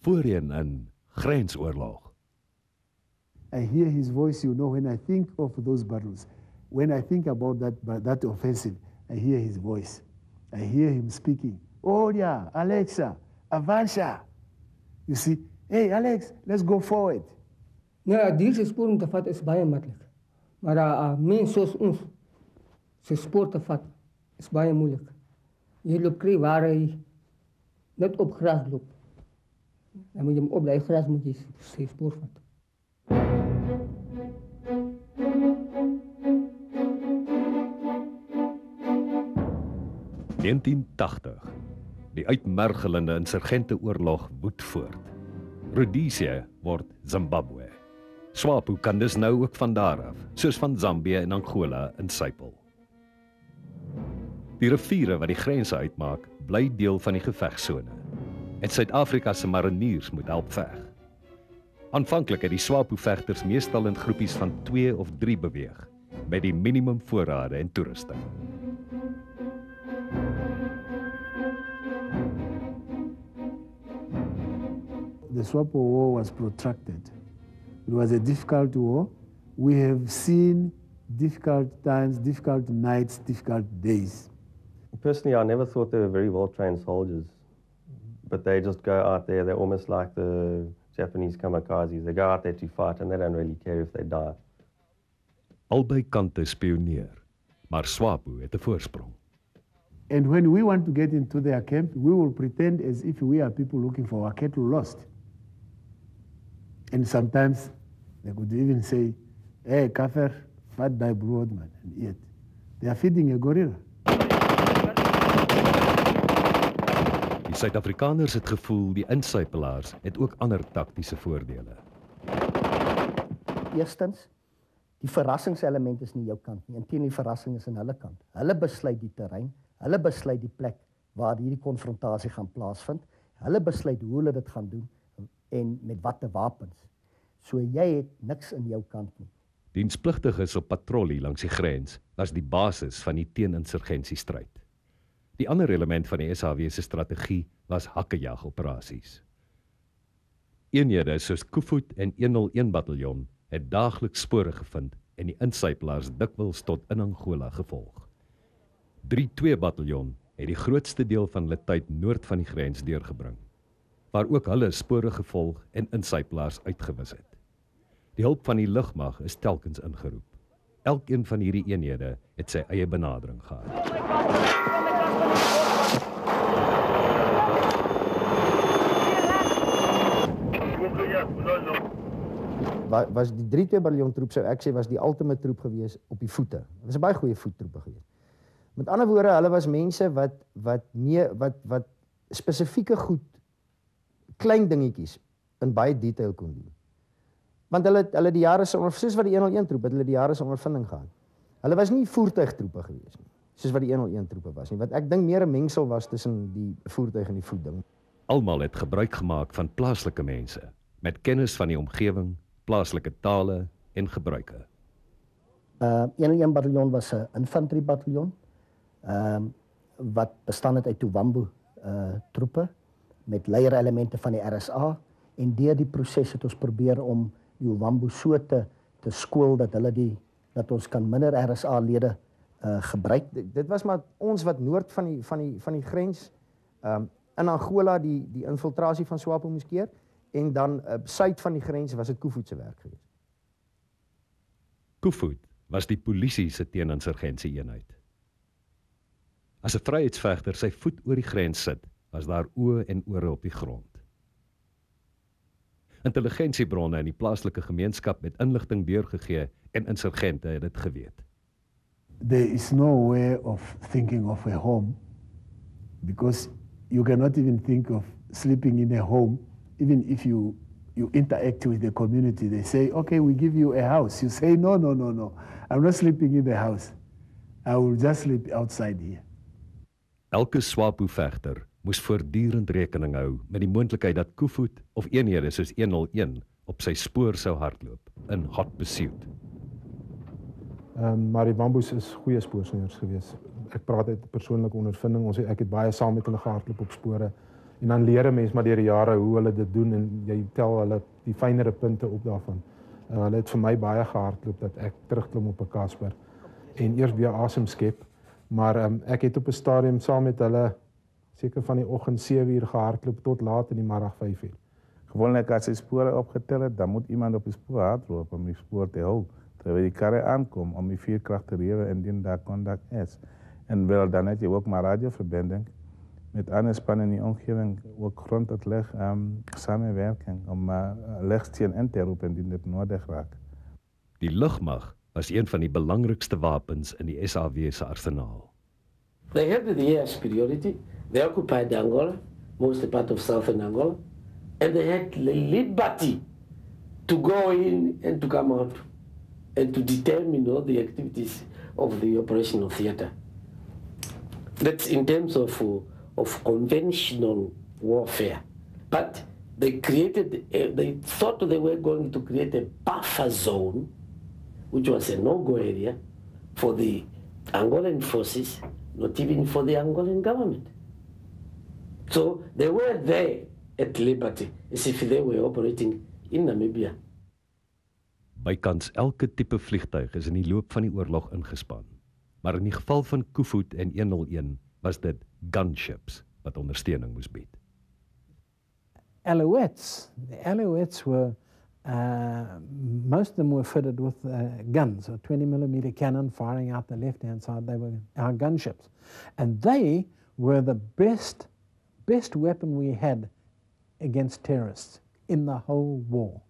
Voorheen in Grensoorlog. I hear his voice, when I think of those battles. When I think about that offensive, I hear his voice. I hear him speaking. Oh yeah, Alexa, Avansha. You see, hey Alex, let's go forward. Ja, deze spoor om te vat is baie makkelijk. Maar mensen zoals ons, zijn spoor te vat, is baie moeilijk. Je loopt krijg waar hij net op gras loopt. Dan moet je hem op dat gras moet je zijn spoor vatten. In 1980. Die uitmergelende insurgenteoorlog woed voort. Rhodesië word Zimbabwe. SWAPO kan dus nou ook van daar af, soos van Zambië en Angola in Suipel. Die riviere wat die grense uitmaak, bly deel van die gevegsone. En Suid-Afrika se mariniers moet help veg. Aanvanklik het die SWAPO-vegters meestal in groepies van 2 of 3 beweeg, met die minimum voorrade en toerusting. The SWAPO war was protracted. It was a difficult war. We have seen difficult times, difficult nights, difficult days. Personally, I never thought they were very well-trained soldiers. But they just go out there, they're almost like the Japanese kamikazes. They go out there to fight and they don't really care if they die. Albei kante spioneer, maar SWAPO het 'n voorsprong. And when we want to get into their camp, we will pretend as if we are people looking for our cattle lost. And sometimes they could even say, hey, kafir, fat by broadman, and eat. They are feeding a gorilla. Die Suid-Afrikaners het gevoel die insuipelaars het ook ander taktiese voordele. Eerstens, die verrassingselement is nie jou kant nie, inteendeel die verrassing is aan hulle kant. Hulle besluit die terrein, hulle besluit die plek waar hierdie konfrontasie gaan plaasvind. Hulle besluit hoe hulle dit gaan doen en met watter wapens. So jy het niks in jou kant nie. Dienspligtiges op patrollie langs die grens was die basis van die teeninsurgensiestryd. Die ander element van die SAW se strategie was hakkejag-operasies. Eenhede soos Koevoet en 101 bataljon het daagliks spore gevind en die insuipelaars dikwels tot in Angola gevolg. 3-2 bataljon het die grootste deel van hulle tyd noord van die grens deurgebring, waar ook hulle spore gevolg en insuipelaars uitgewis het. Die hulp van die lugmag is telkens ingeroep. Elkeen van hierdie eenhede het sy eie benadering gehad. Was die 3-2 bataljon troep, sou ek sê, was die ultimate troep gewees op die voete. Dit was 'n baie goeie voettroepe gewees. Met ander woorde, hulle was mense wat spesifieke goed, klein dingetjies in baie detail kon doen. Want hulle die jare soos wat die 101 troep, het hulle die jare se ondervinding gehad. Hulle was nie voertuigtroepe gewees nie, soos wat die 101 troepe was nie. Wat ek dink meer 'n mengsel was tussen die voertuig en die voetding. Almal het gebruik gemaak van plaaslike mense met kennis van die omgewing, plaaslike tale en gebruike. 101 bataljon was 'n infanteriebataljon wat bestaan het uit Tuwambu troepe met leierelemente van die RSA, en deur die proses het ons probeer om die Tuwambu so te skool dat ons kan minder RSA lede gebruik. Dit was maar ons wat noord van die grens in Angola die infiltrasie van SWAPO moes keer, en dan suid van die grens was dit Koevoet se werk geweest. Koevoet was die polisie se teeninsurgensie eenheid. As 'n vryheidsvegter sy voet oor die grens sit, was daar oë en ore op die grond. Intelligensiebronne in die plaaslike gemeenskap het inligting deurgegee en insurgente het dit geweet. There is no way of thinking of a home, because you cannot even think of sleeping in a home. Even if you interact with the community, they say, okay, we give you a house. You say, no, I'm not sleeping in the house. I will just sleep outside here. Elke SWAPO-vegter moes voortdurend rekening hou met die moontlikheid dat Koevoet of eenhede soos 101 op sy spoor sou hardloop in hot pursuit. Maar die Wambos is goeie spoorsnellers gewees. Ek praat uit persoonlike ondervinding. Ek het baie saam met hulle gehardloop op spore. En dan leer 'n mens maar deur die jare hoe hulle dit doen en jy tel hulle die fynere punte op daarvan. Hulle het vir my baie gehardloop dat ek terugklim op 'n Casper en eers weer asem skep. Maar ek het op 'n stadium saam met hulle seker van die oggend 7 uur gehardloop tot laat in die middag 5 uur. Gewoonlijk als je sporen opgeteld hebt, dan moet iemand op je spoor hardlopen om je spoor te houden. Terwijl die karre aankomt om je veerkracht te leren indien daar contact is. En wel dan heb je ook maar radioverbinding met andere spannen in die omgeving, ook grond tot leg samenwerking om lichtsteen in te roepen indien dit nodig raakt. Die lugmag was een van die belangrikste wapens in die SAW se arsenaal. They had the air superiority. They occupied Angola, most part of southern Angola, and they had the liberty to go in and to come out and to determine all the activities of the operational theater. That's in terms of conventional warfare. But they thought they were going to create a buffer zone, which was a no-go area for the Angolan forces, not even for the Angolan government. So they were there at liberty, as if they were operating in Namibia. Bykans elke tipe vliegtuig is in die loop van die oorlog ingespan. Maar in die geval van Koevoet en 101 was dit gunships wat ondersteuning moes bied. Alouettes. The Alouettes were, most of them were fitted with guns, a 20mm cannon firing out the left-hand side. They were our gunships. And they were the best weapon we had against terrorists in the whole war.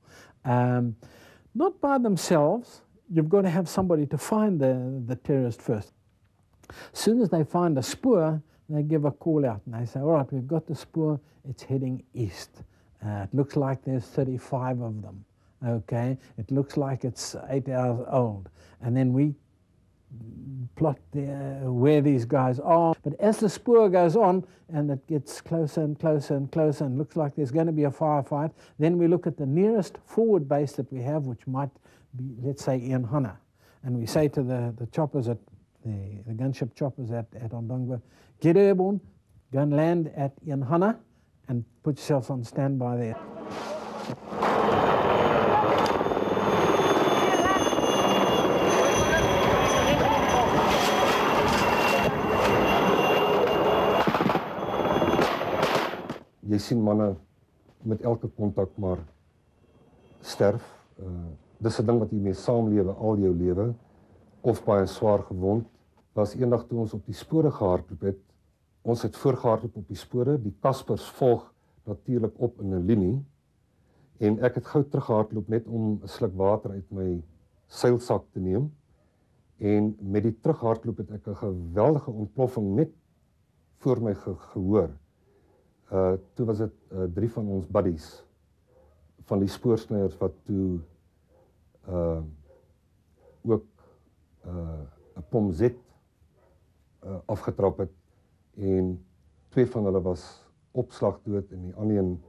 Not by themselves. You've got to have somebody to find the terrorist first. As soon as they find a spoor, they give a call out and they say, all right, we've got the spoor, it's heading east. It looks like there's 35 of them, okay? It looks like it's 8 hours old. And then we plot where these guys are. But as the spoor goes on and it gets closer and closer and closer and looks like there's going to be a firefight, then we look at the nearest forward base that we have, which might be, let's say, Ianhana. And we say to the choppers at the gunship choppers at Ondongwa, get airborne, go and land at Ianhana and put yourselves on standby there. Jy sien manne met elke kontak maar sterf. Dis 'n ding wat jy mee saamlewe al jou lewe of baie swaar gewond. Was eendag toe ons op die spore gehardloop het. Ons het voorgehardloop op die spore. Die Caspers volg natuurlik op in 'n linie. En ek het gou teruggehardloop net om 'n sluk water uit my seilsak te neem. En met die terughardloop het ek 'n geweldige ontploffing net voor my gehoor. Toe was dit 3 van ons buddies van die spoorsnyers wat toe ook 'n pomzet afgetrap het en 2 van hulle was opslagdood en die ander een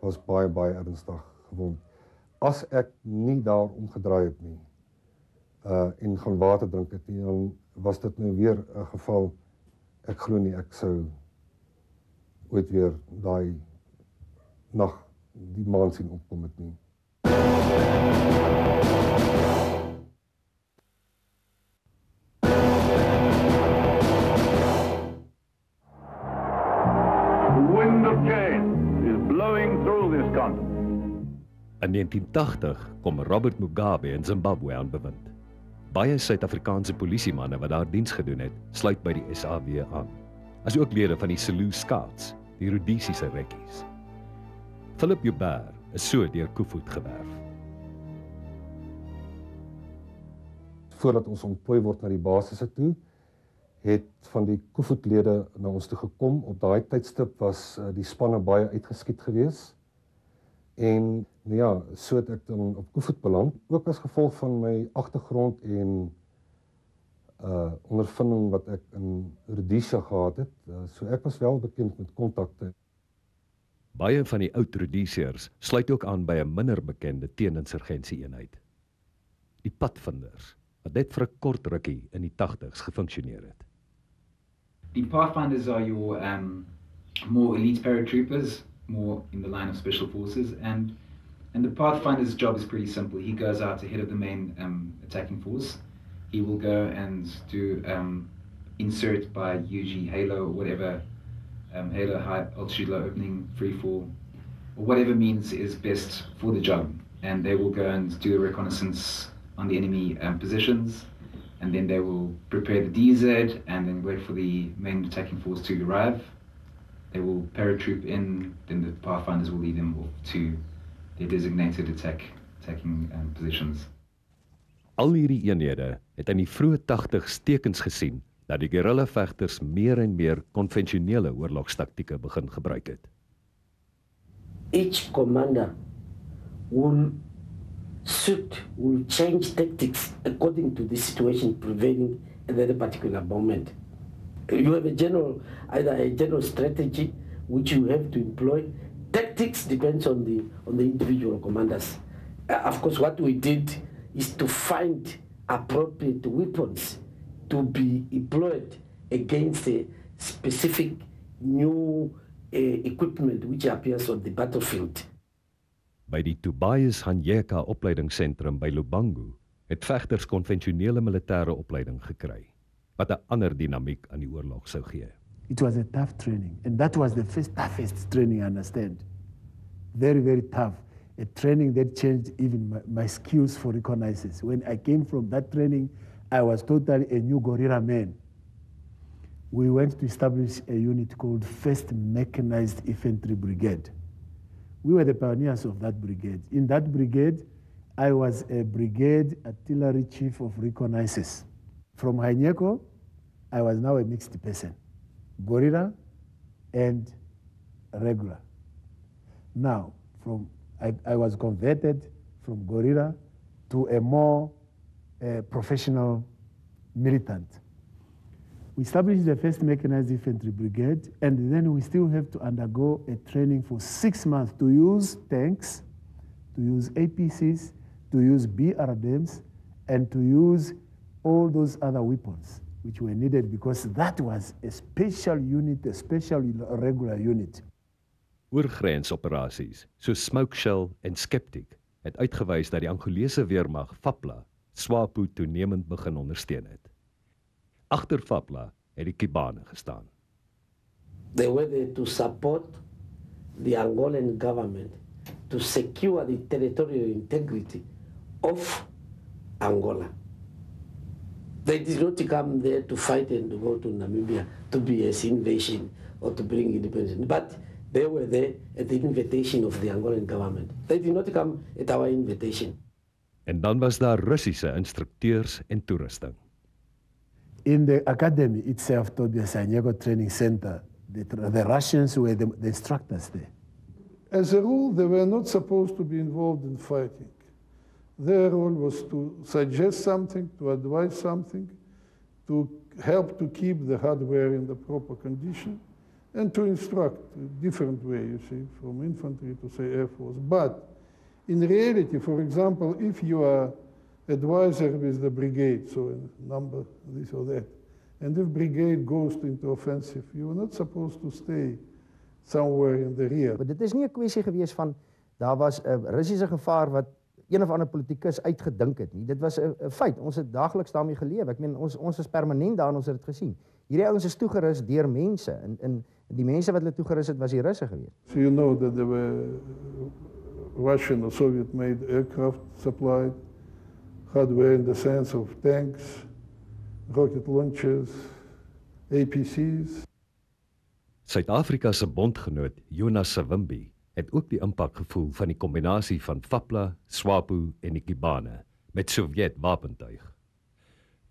was baie ernstig gewond. As ek nie daar omgedraai het nie en gaan water drink het nie, dan was dit nou weer 'n geval. Ek glo nie ek sou ooit weer daai nag die maan sien opkom het nie. The wind of change is blowing through this continent. In 1980 kom Robert Mugabe in Zimbabwe aan bewind. Baie Suid-Afrikaanse polisiemanne wat daar diens gedoen het, sluit by die SAW aan. As ook lede van die Selous Scouts, die Rhodesiese rekkies. Philip Joubert is so deur Koevoet gewerf. Voordat ons ontplooi word na die basisse toe, het van die Koevoetlede na ons toe gekom. Op daai tydstip was die spanne baie uitgeskiet gewees. En nou ja, so het ek dan op Koevoet beland, ook as gevolg van my agtergrond en ondervinding wat ek in Rhodesia gehad het. So ek was wel bekend met kontakte. Baie van die oud Rhodesiërs sluit ook aan by 'n minder bekende teeninsurgensie-eenheid. Die padvinders, wat net vir 'n kort rukkie in die 80's gefunksioneer het. The Pathfinders are more elite paratroopers, more in the line of special forces, and the Pathfinder's job is pretty simple. He goes out ahead of the main attacking force. He will go and do insert by UG Halo or whatever, Halo high altitude low opening, free fall, or whatever means is best for the job. And they will go and do a reconnaissance on the enemy positions, and then they will prepare the DZ and then wait for the main attacking force to arrive. They will paratroop in, then the Pathfinders will lead them off to their designated attacking positions. Al hierdie eenhede het in die vroeë 80s tekens gesien dat die guerrilla-vegters meer en meer konvensionele oorlogstaktieke begin gebruik het. Each commander will change tactics according to the situation prevailing at that particular moment. You have a general, either a general strategy which you have to employ. Tactics depends on the individual commanders. Of course, what we did is to find appropriate weapons to be employed against a specific new equipment which appears on the battlefield. By die Tobias Hanyeka opleidingsentrum by Lubangu het vegters konvensionele militêre opleiding gekry, wat 'n ander dinamiek aan die oorlog sou gee. It was a tough training, and that was the toughest training, I understand. Very, very tough. A training that changed even my skills for reconnaissance. When I came from that training, I was totally a new guerrilla man. We went to establish a unit called 1st Mechanized Infantry Brigade. We were the pioneers of that brigade. In that brigade, I was a brigade artillery chief of reconnaissance. From Hanyeko, I was now a mixed person, guerrilla and regular. Now, I was converted from guerrilla to a more professional militant. We established the 1st Mechanized Infantry Brigade, and then we still have to undergo a training for 6 months to use tanks, to use APCs, to use BRDMs, and to use all those other weapons which were needed, because that was a special unit, a special regular unit. Oorgrensoperasies soos Smoke Shell en Skeptic het uitgewys dat die Angolese weermag FAPLA SWAPO toenemend begin ondersteun het. Agter FAPLA het die Kibane gestaan. They were there to support the Angolan government to secure the territorial integrity of Angola. They did not come there to fight and to go to Namibia to be an invasion or to bring independence, but they were there at the invitation of the Angolan government. They did not come at our invitation. En dan was daar Russiese instrukteurs en toerusting. In the academy itself, Tobias Hanyeko Training Center, the Russians were the instructors there. As a rule, they were not supposed to be involved in fighting. Their role was to suggest something, to advise something, to help to keep the hardware in the proper condition, and to instruct different way, you see, from infantry to, say, Air Force. But in reality, for example, if you are advisor with the brigade, so a number this or that, and if brigade goes into offensive, you are not supposed to stay somewhere in the rear. Maar dit is nie 'n kwessie gewees van daar was 'n Russiese gevaar wat een of ander politikus uitgedink het nie. Dit was 'n feit. Ons het daagliks daarmee geleef. Ek meen ons is permanent daar en ons het dit gesien. Hierdie ouens is toegerus deur mense en die mense wat hulle toegerus het was die Russe gewees. So you know that there were Russian or Soviet made aircraft supplied, hardware in the sense of tanks, rocket launchers, APCs. Suid-Afrika se bondgenoot Jonas Savimbi het ook die impak gevoel van die kombinasie van FAPLA, SWAPO en die Kibane met Sowjet wapentuig.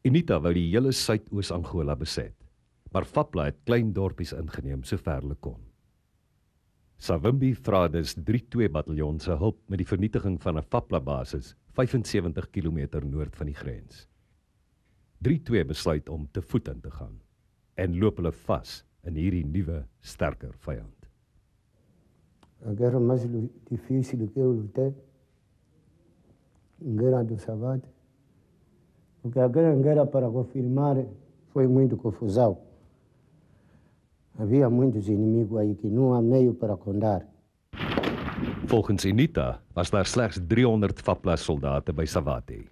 UNITA wou die hele Suidoos-Angola beset, maar FAPLA het klein dorpies ingeneem sover hulle kon. Savimbi vra dus 3-2 bataljon se hulp met die vernietiging van 'n FAPLA-basis 75 km noord van die grens. 3-2 besluit om te voet in te gaan en loop hulle vas in hierdie nuwe, sterker vyand. A guerra mais difícil que eu lutei, a guerra do Savate, porque aquela guerra para confirmar foi muito confusão. Havia muitos inimigos aí que não há meio para contar. Volgens UNITA was daar slegs 300 FAPLA-soldate by Savate.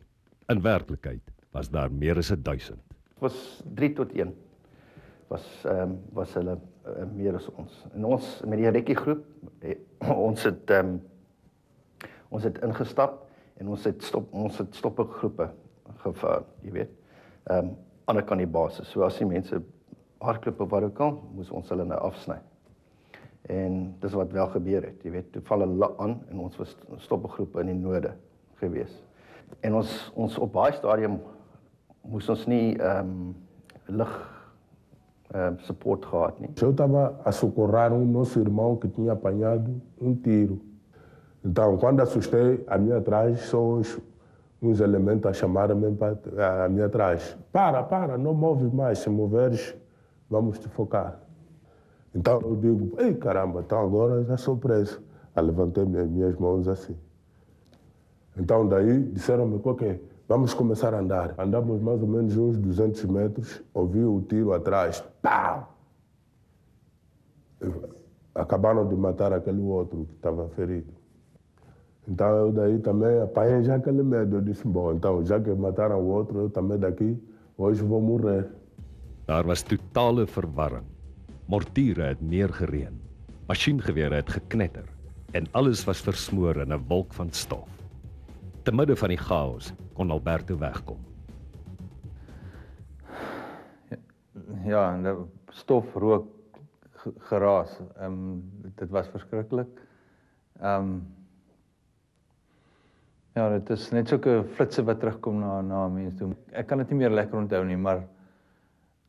In werklikheid was daar meer as 1000. Het was 3-1. Was hulle meer as ons. En ons met die rekkie-groep, ons het ingestap en ons het stopgroepe gevaar, jy weet. Ander kan die basis. So as die mense hardloop op waar kan, moes ons hulle nou afsny. En dis wat wel gebeur het, jy weet. Toe val hulle aan en ons was stopgroepe in die noorde gewees. En ons op baie stadium moes ons nie lug support gehad, né? Eu estava a socorrer nosso irmão que tinha apanhado tiro. Então, quando assustei, a minha atrás, só uns elementos a chamarem para a minha atrás. Para, não moves mais, se moveres, vamos te focar. Então, eu digo, ei caramba, então agora já sou preso. Eu levantei minhas mãos assim. Então, daí, disseram-me, ok, vamos começar a andar. Andamos mais ou menos uns 200 metros, ouvi o tiro atrás. Pau! Acabaram de matar aquele outro que estava ferido. Então, eu daí também apanhei já aquele medo. Eu disse, bom, então, já que mataram o outro, eu também daqui, hoje vou morrer. Daar was totale verwarring. Mortiere het neergereën. Masjiengewere het geknetter en alles was versmoor in 'n wolk van stof. Te midde van die chaos kon Alberto wegkom. Ja, en die stof, rook, geraas. Dit was verskriklik. Ja, dit is net sulke flitsse wat terugkom na mense toe. Ek kan dit nie meer lekker onthou nie, maar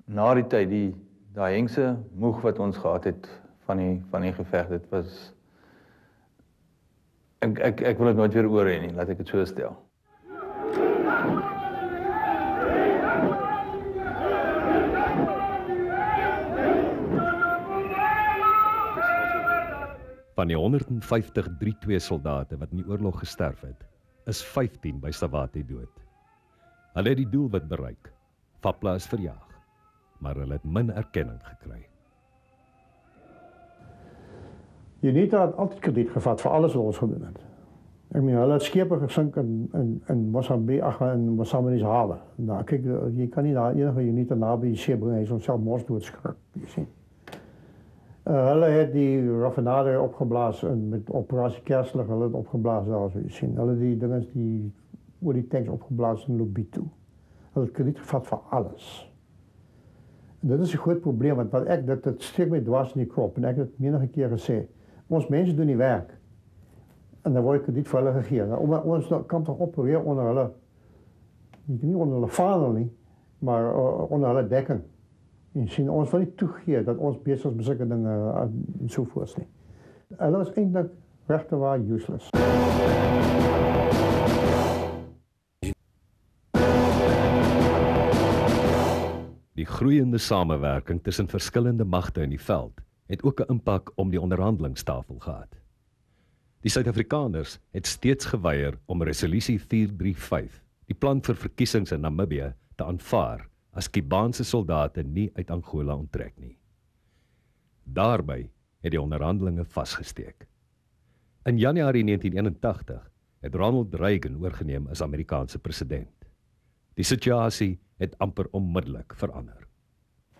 na die tyd, daai hengse moeg wat ons gehad het van die geveg, dit was ek wil dit nooit weer oor hê nie, laat ek dit so stel. Van die 150 3-2 soldate wat in die oorlog gesterf het, is 15 by Savate dood. Hulle het die doelwit bereik. FAPLA is verjaag, maar hulle het min erkenning gekry. UNITA het altyd krediet gevat vir alles wat ons gedoen het. Ek meen, hulle het skepe gesink in Mosambike, in Mosambikese hawe. Nou, kyk, jy kan nie daar enige UNITA naby die see bring, hy is homself mors doodskrik, jy sien. Hulle het die raffinade opgeblaas met operasie Kerslig, hulle het opgeblaas daar, so jy sien. Hulle het die dinges oor die tanks opgeblaas in Lobito. Hulle het krediet gevat vir alles. En dit is 'n groot probleem, want dit steek my dwars in die krop, en ek het menige keer gesê, ons mense doen die werk, en dan word krediet vir hulle gegee. Nou, ons kan toch opereren onder hulle, nie onder hulle vaandel nie, maar onder hulle dekking. En sien, ons wil nie toegee dat ons besig is met sulke dinge en sovoorts nie. Hulle is eintlik regte waar useless. Die groeiende samewerking tussen verskillende magte in die veld het ook 'n impak om die onderhandelingstafel gehad. Die Suid-Afrikaners het steeds geweier om resolusie 435, die plan vir verkiesings in Namibië, te aanvaar as Kubaanse soldate nie uit Angola onttrek nie. Daarby het die onderhandelinge vasgesteek. In Januarie 1981 het Ronald Reagan oorgeneem as Amerikaanse president. Die situasie het amper onmiddellik verander.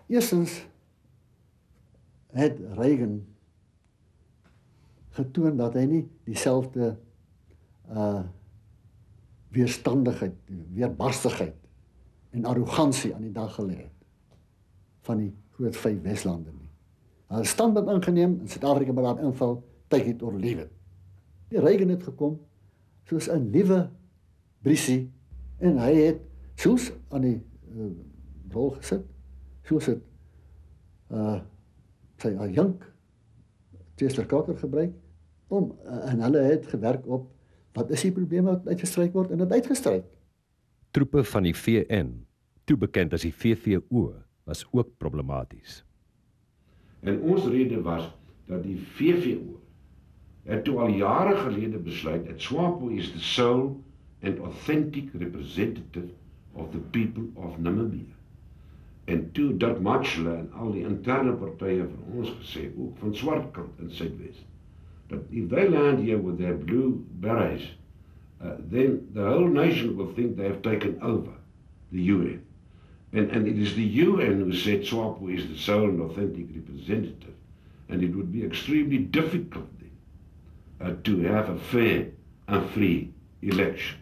Eerstens het Reagan getoon dat hy nie dieselfde weerstandigheid, weerbarstigheid en arrogansie aan die dag gelê het van die groot 5 Weslande nie. Hy het standpunt ingeneem en Suid-Afrika moet daar inval, take it or leave it. Die Reagan het gekom soos 'n nuwe brisie en hy het soos aan die rol gesit, soos het sy adjunk Chester Carter gebruik en hulle het gewerk op wat is die probleme wat uitgestryk word en dit uitgestryk. Troepe van die VN, toe bekend as die VVO, was ook problematies. En ons rede was dat die VVO het toe al jare gelede besluit dat SWAPO is the sole and authentic representative of the people of Namibia. En toe Dirk Matschler en al die interne partye van ons gesê, ook van Swartkant in Suidwes, that if they land here with their blue berets, then the whole nation will think they have taken over the UN. And it is the UN who said SWAPO is the sole and authentic representative. And it would be extremely difficult then to have a fair and free election.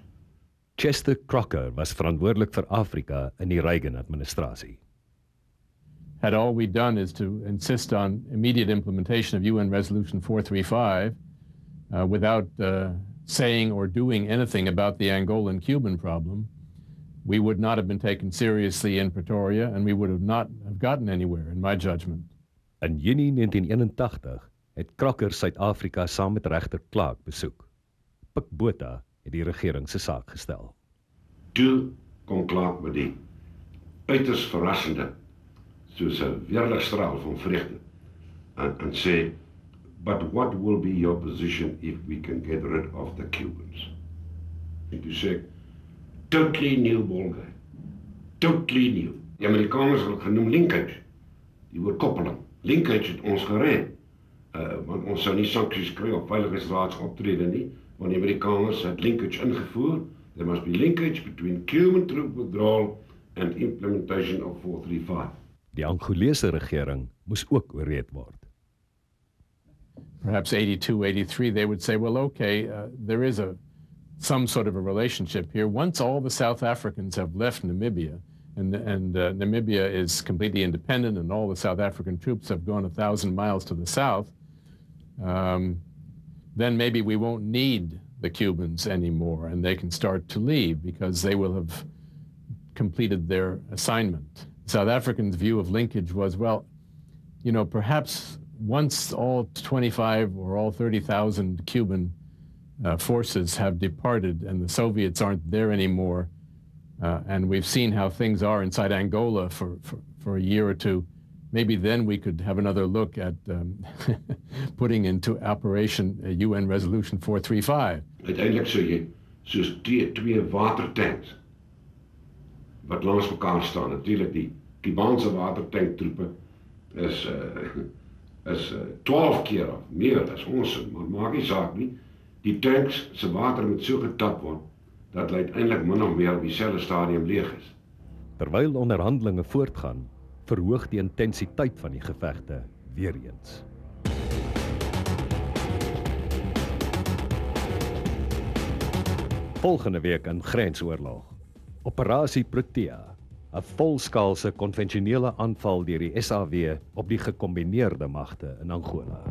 Chester Crocker was verantwoordelik vir Afrika in die Reagan-administrasie. Had all we done is to insist on immediate implementation of UN Resolution 435 without saying or doing anything about the Angolan-Cuban problem, we would not have been taken seriously in Pretoria and we would have not have gotten anywhere, in my judgment. In Junie 1981 het Crocker Suid-Afrika saam met regter Clark besoek. Pik Botha het die regering se saak gestel. Toe kom Clark met die uiters verrassende, soos 'n weerligstraal van vreugde, en sê, but what will be your position if we can get rid of the Cubans? En toe sê ek, totally new ballgame. Totally new. Die Amerikaners het genoem linkage, die oorkoppeling. Linkage het ons gered, want ons sou nie sanksies kry op veiligheidsraads optrede nie, want die Amerikaners het linkage ingevoer. There must be linkage between Cuban troop withdrawal and implementation of 435. Die Angolese regering moes ook oorreed word. Perhaps 82, 83, they would say, well, okay, there is some sort of a relationship here. Once all the South Africans have left Namibia, and Namibia is completely independent, and all the South African troops have gone 1,000 miles to the south, then maybe we won't need the Cubans anymore, and they can start to leave because they will have completed their assignment. South Africans' view of linkage was, well, you know, perhaps once all 25 or all 30,000 Cuban forces have departed and the Soviets aren't there anymore, and we've seen how things are inside Angola for a year or two, maybe then we could have another look at putting into operation UN Resolution 435. Uiteindelik sou jy soos twee watertanks wat langs mekaar staan. Natuurlik die Kubaanse watertanktroepe is 12 keer of meer as ons, maar maak nie saak nie. Die tanks se water moet so getap word dat hulle uiteindelik min of meer op dieselfde stadium leeg is. Terwyl onderhandelinge voortgaan, verhoog die intensiteit van die gevegte weer eens. Volgende week in Grensoorlog. Operasie Protea, 'n volskaalse konvensionele aanval deur die SAW op die gekombineerde magte in Angola.